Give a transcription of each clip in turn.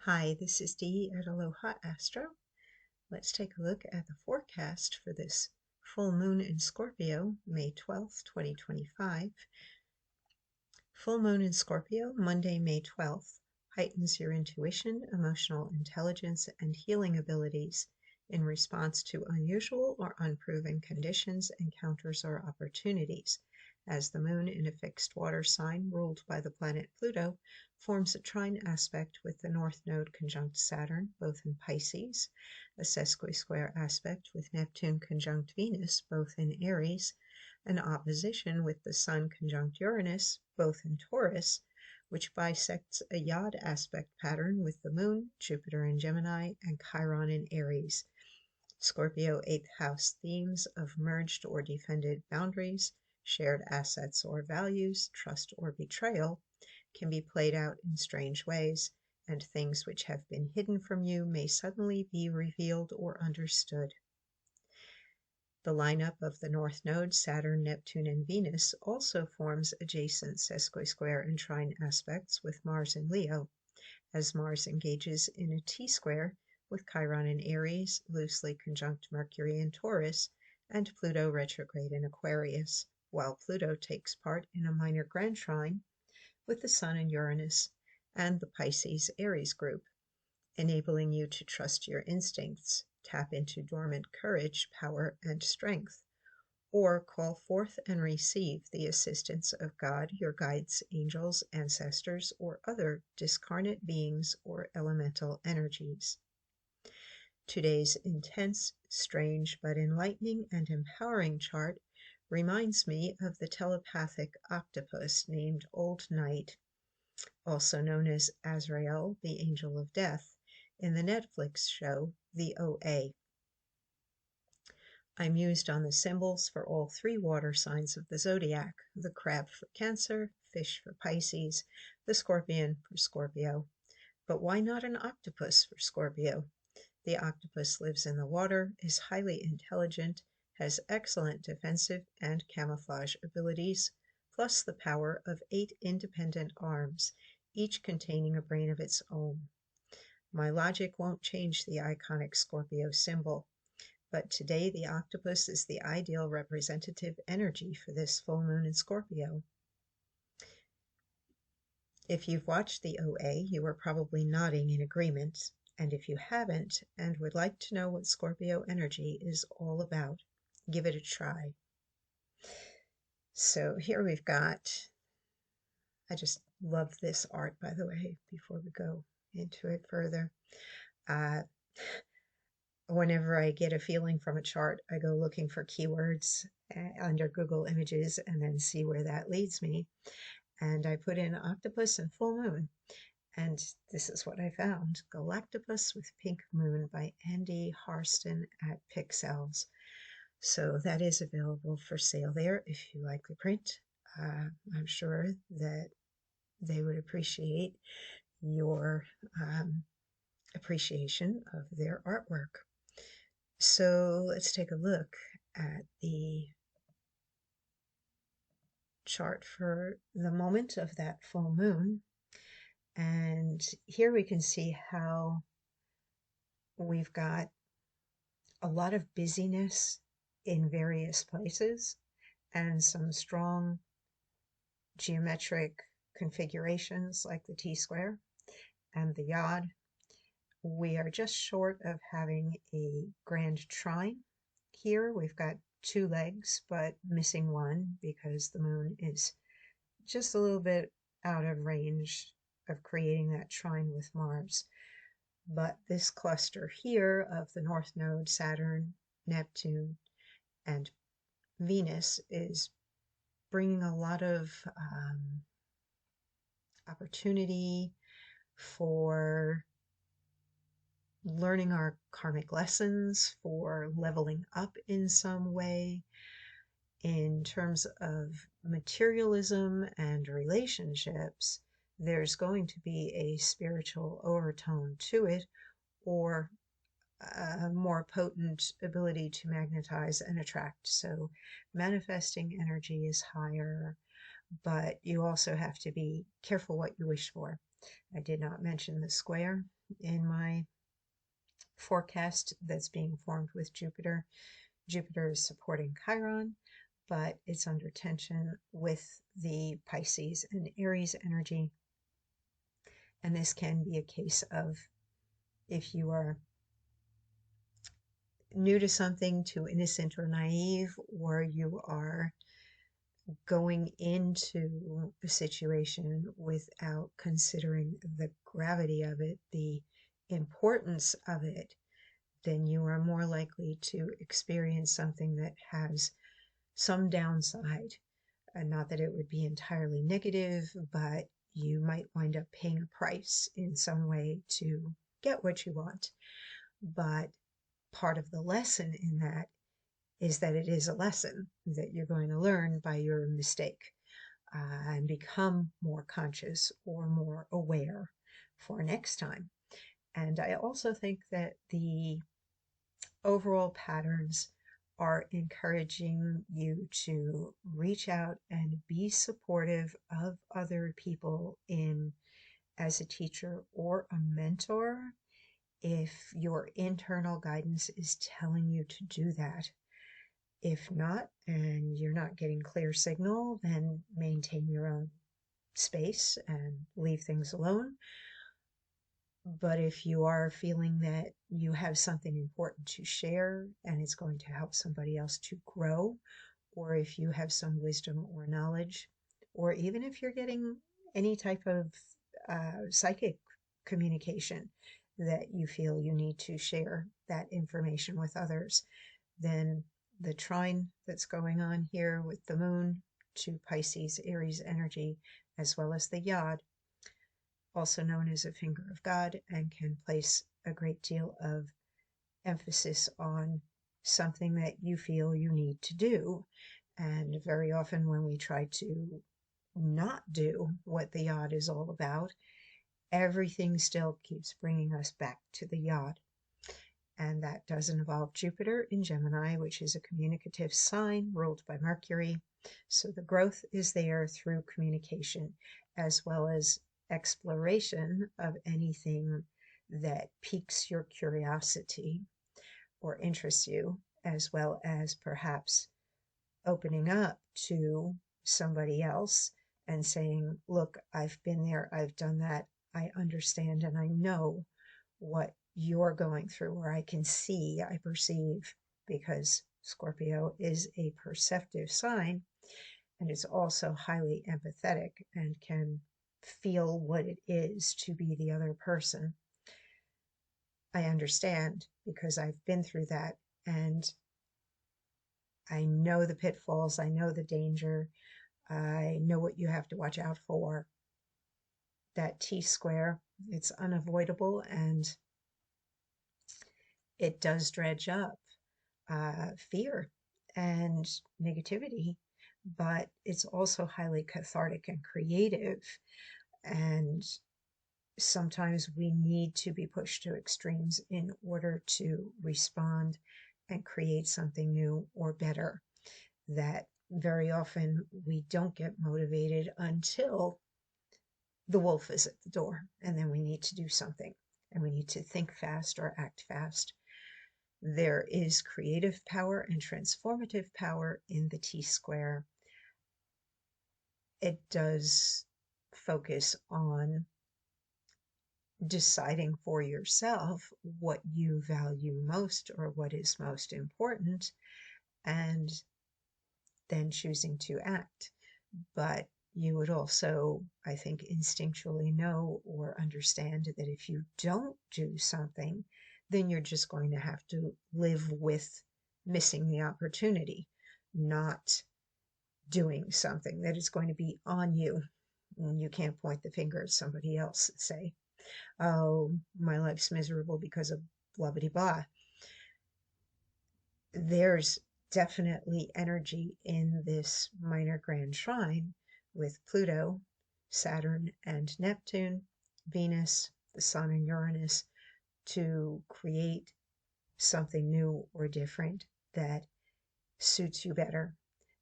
Hi, this is Dee at Aloha Astro. Let's take a look at the forecast for this full moon in Scorpio, May 12th, 2025. Full moon in Scorpio, Monday, May 12th, heightens your intuition, emotional intelligence, and healing abilities in response to unusual or unproven conditions, encounters, or opportunities, as the moon in a fixed water sign ruled by the planet Pluto forms a trine aspect with the North Node conjunct Saturn, both in Pisces, a sesquisquare aspect with Neptune conjunct Venus, both in Aries, an opposition with the Sun conjunct Uranus, both in Taurus, which bisects a Yod aspect pattern with the Moon, Jupiter in Gemini, and Chiron in Aries. Scorpio 8th house themes of merged or defended boundaries, shared assets or values, trust or betrayal can be played out in strange ways, and things which have been hidden from you may suddenly be revealed or understood. The lineup of the North Node, Saturn, Neptune, and Venus also forms adjacent sesquisquare and trine aspects with Mars in Leo, as Mars engages in a T-square with Chiron in Aries, loosely conjunct Mercury in Taurus, and Pluto retrograde in Aquarius, while Pluto takes part in a minor grand trine with the Sun in Uranus and the Pisces-Aries group, enabling you to trust your instincts, tap into dormant courage, power, and strength, or call forth and receive the assistance of God, your guides, angels, ancestors, or other discarnate beings or elemental energies. Today's intense, strange, but enlightening and empowering chart reminds me of the telepathic octopus named Old Night, also known as Azrael, the Angel of Death, in the Netflix show The OA. I mused on the symbols for all three water signs of the zodiac: the crab for Cancer, fish for Pisces, the scorpion for Scorpio. But why not an octopus for Scorpio? The octopus lives in the water, is highly intelligent, has excellent defensive and camouflage abilities, plus the power of 8 independent arms, each containing a brain of its own. My logic won't change the iconic Scorpio symbol, but today the octopus is the ideal representative energy for this full moon in Scorpio. If you've watched the OA, you are probably nodding in agreement, and if you haven't and would like to know what Scorpio energy is all about, give it a try. So here we've got, I just love this art, by the way, before we go into it further. Whenever I get a feeling from a chart, I go looking for keywords under Google Images and then see where that leads me. And I put in octopus and full moon, and this is what I found: Galactopus with Pink Moon by Andy Harston at Pixels. So that is available for sale there if you like the print. I'm sure that they would appreciate your appreciation of their artwork. So let's take a look at the chart for the moment of that full moon. And here we can see how we've got a lot of busyness in various places and some strong geometric configurations like the T-square and the Yod. We are just short of having a grand trine here. We've got 2 legs, but missing one because the moon is just a little bit out of range of creating that trine with Mars. But this cluster here of the North Node, Saturn, Neptune, and Venus is bringing a lot of opportunity for learning our karmic lessons, for leveling up in some way. In terms of materialism and relationships, there's going to be a spiritual overtone to it, or a more potent ability to magnetize and attract. So manifesting energy is higher, but you also have to be careful what you wish for. I did not mention the square. in my forecast that's being formed with Jupiter. Jupiter is supporting Chiron, but it's under tension with the Pisces and Aries energy. And this can be a case of, if you are new to something, too innocent or naive, or you are going into a situation without considering the gravity of it, the importance of it, then you are more likely to experience something that has some downside. Not that it would be entirely negative, but you might wind up paying a price in some way to get what you want. But part of the lesson in that is that it is a lesson that you're going to learn by your mistake, and become more conscious or more aware for next time. And I also think that the overall patterns are encouraging you to reach out and be supportive of other people in as a teacher or a mentor if your internal guidance is telling you to do that. If not, and you're not getting clear signal, then maintain your own space and leave things alone. But if you are feeling that you have something important to share and it's going to help somebody else to grow, or if you have some wisdom or knowledge, or even if you're getting any type of psychic communication that you feel you need to share that information with others, then the trine that's going on here with the moon to Pisces Aries energy, as well as the yod, also known as a finger of God, and can place a great deal of emphasis on something that you feel you need to do. And very often when we try to not do what the yod is all about, everything still keeps bringing us back to the yod. And that does involve Jupiter in Gemini, which is a communicative sign ruled by Mercury. So the growth is there through communication, as well as exploration of anything that piques your curiosity or interests you, as well as perhaps opening up to somebody else and saying, look, I've been there, I've done that, I understand, and I know what you're going through, or I can see, I perceive, because Scorpio is a perceptive sign, and it's also highly empathetic and can feel what it is to be the other person. I understand because I've been through that, and I know the pitfalls, I know the danger, I know what you have to watch out for. That T-square, it's unavoidable, and it does dredge up fear and negativity, but it's also highly cathartic and creative. And sometimes we need to be pushed to extremes in order to respond and create something new or better. That very often we don't get motivated until the wolf is at the door, and then we need to do something, and we need to think fast or act fast. There is creative power and transformative power in the T-square. It does focus on deciding for yourself what you value most or what is most important, and then choosing to act. But you would also, I think, instinctually know or understand that if you don't do something, then you're just going to have to live with missing the opportunity, not doing something that is going to be on you. And you can't point the finger at somebody else and say, oh, my life's miserable because of blah, blah, blah. There's definitely energy in this minor grand trine with Pluto, Saturn, and Neptune, Venus, the Sun, and Uranus to create something new or different that suits you better,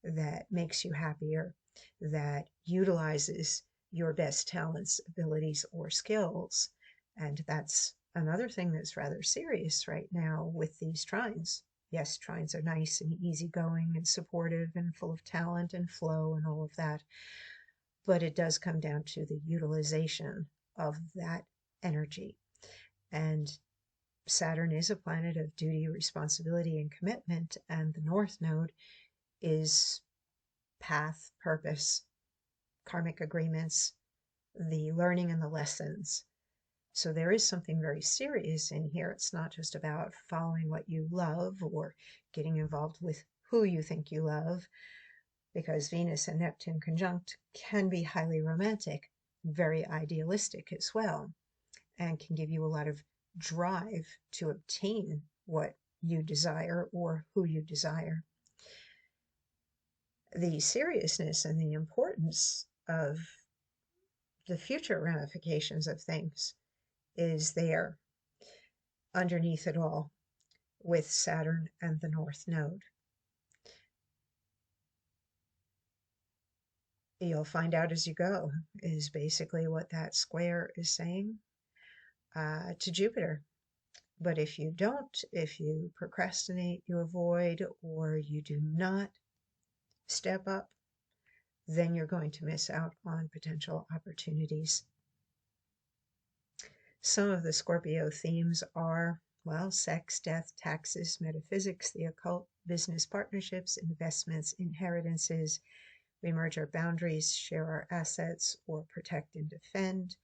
that makes you happier, that utilizes your best talents, abilities, or skills. And that's another thing that's rather serious right now with these trines. Yes, trines are nice and easygoing and supportive and full of talent and flow and all of that, but it does come down to the utilization of that energy. And Saturn is a planet of duty, responsibility, and commitment, and the North Node is path, purpose, karmic agreements, the learning and the lessons. So there is something very serious in here. It's not just about following what you love or getting involved with who you think you love, because Venus and Neptune conjunct can be highly romantic, very idealistic as well, and can give you a lot of drive to obtain what you desire or who you desire. The seriousness and the importance of the future ramifications of things is there underneath it all with Saturn and the North Node. You'll find out as you go, is basically what that square is saying to Jupiter. But if you don't, if you procrastinate, you avoid, or you do not step up, then you're going to miss out on potential opportunities. Some of the Scorpio themes are, well, sex, death, taxes, metaphysics, the occult, business partnerships, investments, inheritances. We merge our boundaries, share our assets, or protect and defend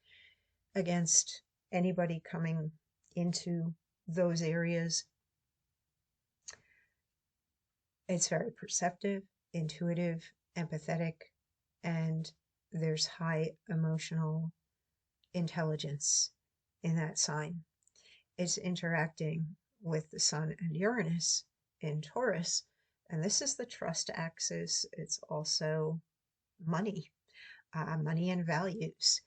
against anybody coming into those areas. It's very perceptive, intuitive, empathetic, and there's high emotional intelligence in that sign. It's interacting with the Sun and Uranus in Taurus, and this is the trust axis. It's also money, money and values.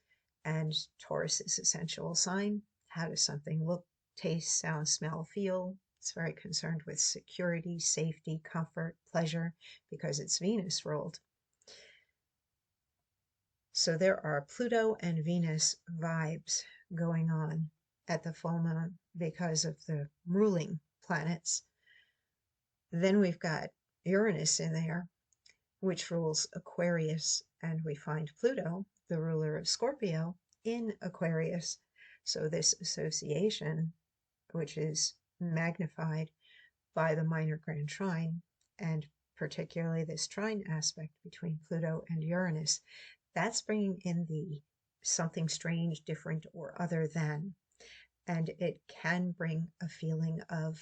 And Taurus is a sensual sign. How does something look, taste, sound, smell, feel? It's very concerned with security, safety, comfort, pleasure, because it's Venus ruled. So there are Pluto and Venus vibes going on at the full moon because of the ruling planets. Then we've got Uranus in there, which rules Aquarius, and we find Pluto, the ruler of Scorpio, in Aquarius. So this association, which is magnified by the minor grand trine, and particularly this trine aspect between Pluto and Uranus, that's bringing in the something strange, different, or other than. And it can bring a feeling of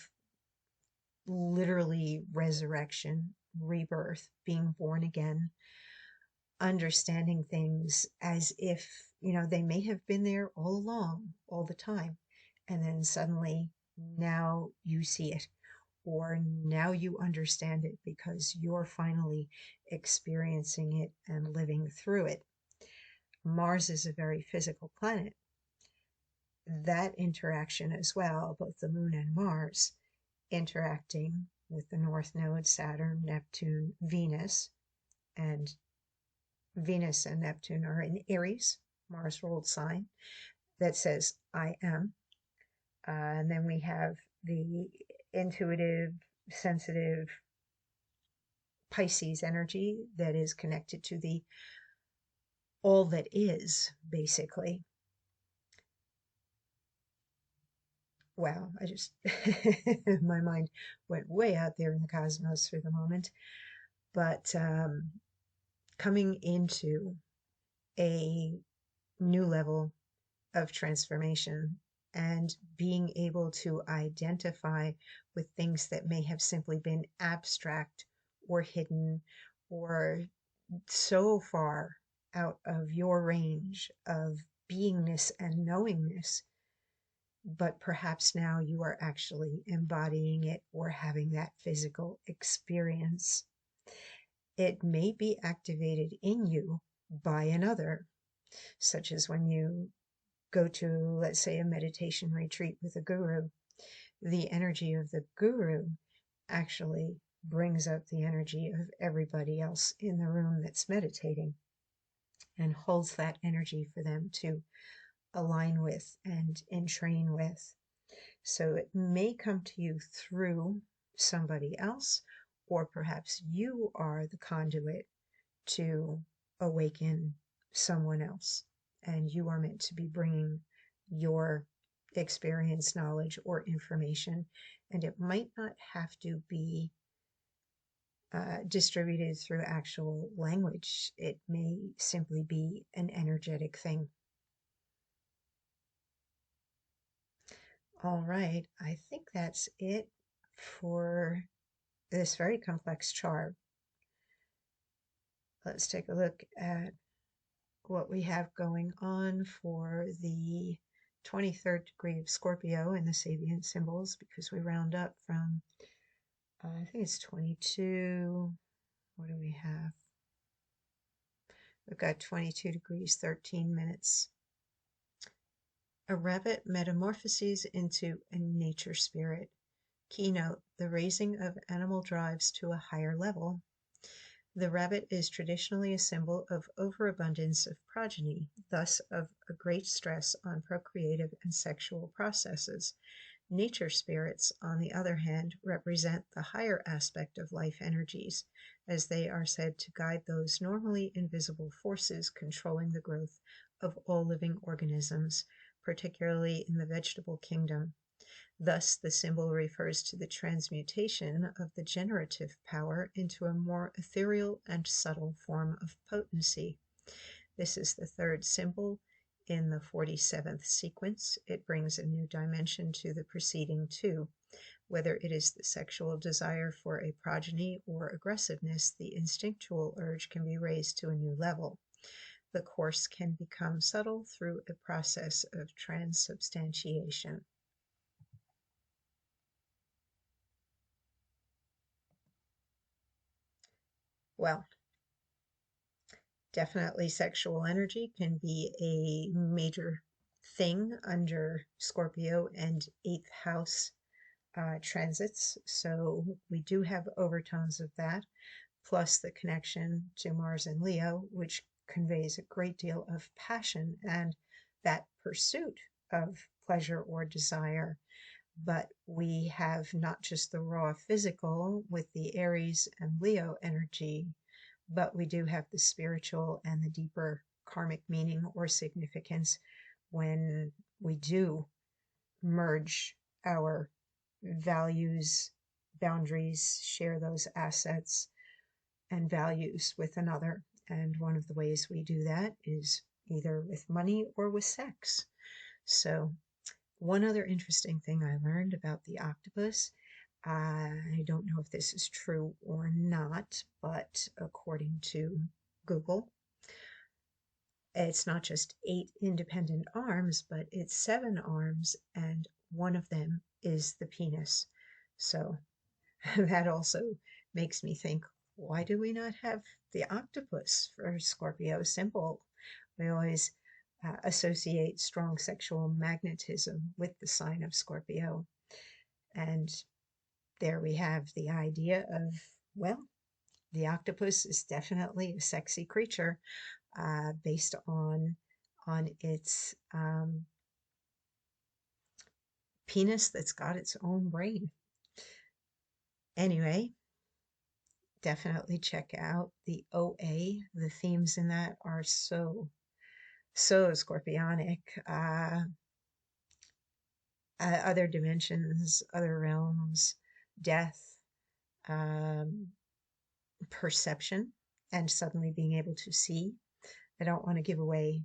literally resurrection, rebirth, being born again, understanding things as if, they may have been there all along, all the time. And then suddenly now you see it, or now you understand it because you're finally experiencing it and living through it. Mars is a very physical planet. That interaction as well, both the moon and Mars interacting with the North Node, Saturn, Neptune, Venus, and Venus and Neptune are in Aries, Mars ruled sign, that says I am. And then we have the intuitive, sensitive Pisces energy that is connected to the all that is, basically. Wow, I just, my mind went way out there in the cosmos for the moment. But coming into a new level of transformation and being able to identify with things that may have simply been abstract or hidden or so far out of your range of beingness and knowingness, but perhaps now you are actually embodying it or having that physical experience. It may be activated in you by another, such as when you go to, let's say, a meditation retreat with a guru. The energy of the guru actually brings up the energy of everybody else in the room that's meditating and holds that energy for them to align with and in train with. So it may come to you through somebody else, or perhaps you are the conduit to awaken someone else, and you are meant to be bringing your experience, knowledge, or information, and it might not have to be distributed through actual language. It may simply be an energetic thing. All right, I think that's it for this very complex chart. Let's take a look at what we have going on for the 23rd degree of Scorpio in the Sabian symbols, because we round up from, I think it's 22. What do we have? We've got 22 degrees, 13 minutes. A rabbit metamorphoses into a nature spirit. Keynote: the raising of animal drives to a higher level. The rabbit is traditionally a symbol of overabundance of progeny, thus of a great stress on procreative and sexual processes. Nature spirits, on the other hand, represent the higher aspect of life energies, as they are said to guide those normally invisible forces controlling the growth of all living organisms, particularly in the vegetable kingdom. Thus, the symbol refers to the transmutation of the generative power into a more ethereal and subtle form of potency. This is the third symbol in the 47th sequence. It brings a new dimension to the preceding two. Whether it is the sexual desire for a progeny or aggressiveness, the instinctual urge can be raised to a new level. The course can become subtle through a process of transubstantiation. Well, definitely sexual energy can be a major thing under Scorpio and 8th house transits. So we do have overtones of that, plus the connection to Mars and Leo, which conveys a great deal of passion and that pursuit of pleasure or desire. But we have not just the raw physical with the Aries and Leo energy, but we do have the spiritual and the deeper karmic meaning or significance when we do merge our values, boundaries, share those assets and values with another. And one of the ways we do that is either with money or with sex. So one other interesting thing I learned about the octopus, I don't know if this is true or not, but according to Google, it's not just 8 independent arms, but it's 7 arms, and one of them is the penis. So that also makes me think, why do we not have the octopus for Scorpio symbol? We always associate strong sexual magnetism with the sign of Scorpio. And there we have the idea of, well, the octopus is definitely a sexy creature based on its penis that's got its own brain. Anyway, definitely check out the OA. The themes in that are so scorpionic. Other dimensions, other realms, death, perception, and suddenly being able to see. I don't want to give away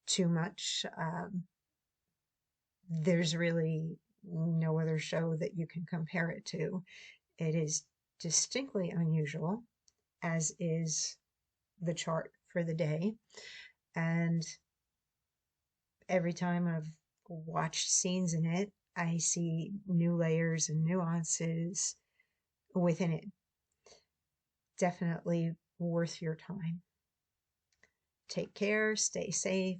too much. There's really no other show that you can compare it to. It is distinctly unusual, as is the chart for the day. And every time I've watched scenes in it, I see new layers and nuances within it. Definitely worth your time. Take care, stay safe.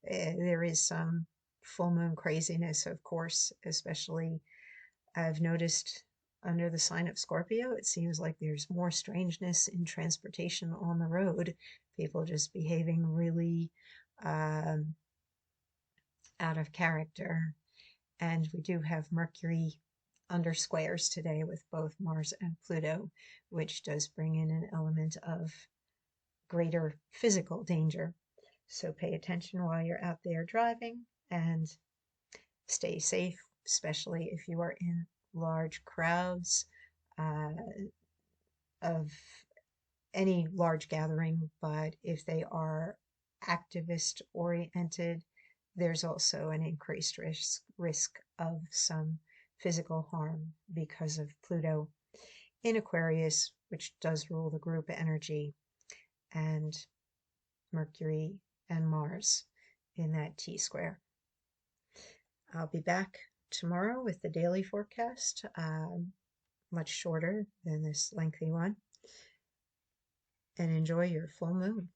There is some full moon craziness, of course, especially I've noticed under the sign of Scorpio. It seems like there's more strangeness in transportation on the road. People just behaving really out of character. And we do have Mercury under squares today with both Mars and Pluto, which does bring in an element of greater physical danger. So pay attention while you're out there driving and stay safe, especially if you are in large crowds of any large gathering. But if they are activist oriented, there's also an increased risk of some physical harm because of Pluto in Aquarius, which does rule the group energy, and Mercury and Mars in that T-square. I'll be back tomorrow with the daily forecast, much shorter than this lengthy one. And enjoy your full moon.